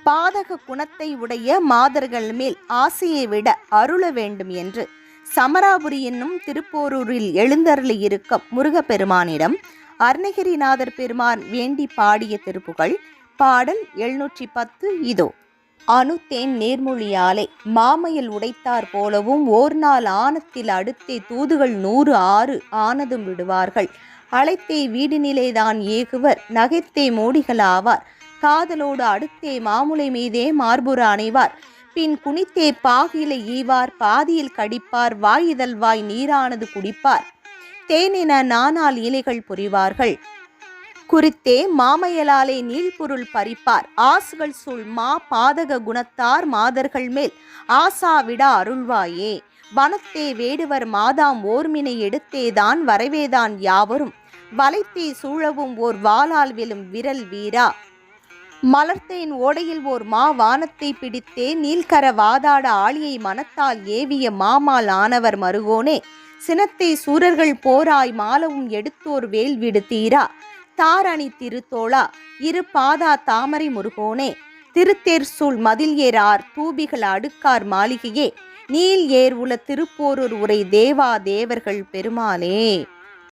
பாதக குணத்தை உடைய மாதர்கள் மேல் ஆசையை விட அருள வேண்டும் என்று சமராபுரி என்னும் திருப்போரூரில் எழுந்தருளி இருக்கும் முருகப்பெருமானிடம் அருணகிரிநாதர் பெருமான் வேண்டி பாடிய திருப்புகழ். பாடல் 710. இதோ. அணுத்தேன் நேர்மொழியாலே மாமையில் உடைத்தார் போலவும் ஓர் நாள் ஆனத்தில் அடுத்தே தூதுகள் 100 6 ஆனதும் விடுவார்கள். அழைத்தே வீடு நிலைதான் ஏகுவர் நகைத்தே மோடிகள் ஆவார். காதலோடு அடுத்தே மாமுலை மீதே மார்புற அணைவார். பின் குனித்தே பாகிலை ஈவார் பாதியில் கடிப்பார். வாயுதல் வாய் நீரானது குடிப்பார். தேனென நானால் இலைகள் புரிவார்கள். குறித்தே மாமையலாலே நீள்பொருள் பறிப்பார். ஆசுகள் சூழ் மா பாதக குணத்தார் மாதர்கள் மேல் ஆசா விட அருள்வாயே. வனத்தே வேடுவர் மாதாம் ஓர்மினை எடுத்தேதான் வரவேதான் யாவரும். வளைத்தே சூழவும் ஓர் வாளால் வெல்லும் விரல் வீரா. மலர்த்தேன் ஓடையில் ஓர் மா வானத்தை பிடித்தே நீல்கர வாதாட ஆளியை மனத்தால் ஏவிய மாமால் ஆனவர் மருகோனே. சினத்தை சூரர்கள் போராய் மாலவும் எடுத்தோர் வேல் விடுத்தீரா. தாரணி திருத்தோளா இரு பாதா தாமரை முருகோனே. திருத்தேர் சூழ் மதில் ஏறார் தூபிகள் அடுக்கார் மாளிகையே. நீல் ஏர் உல திருப்போரூர் உரை தேவா தேவர்கள் பெருமாளே.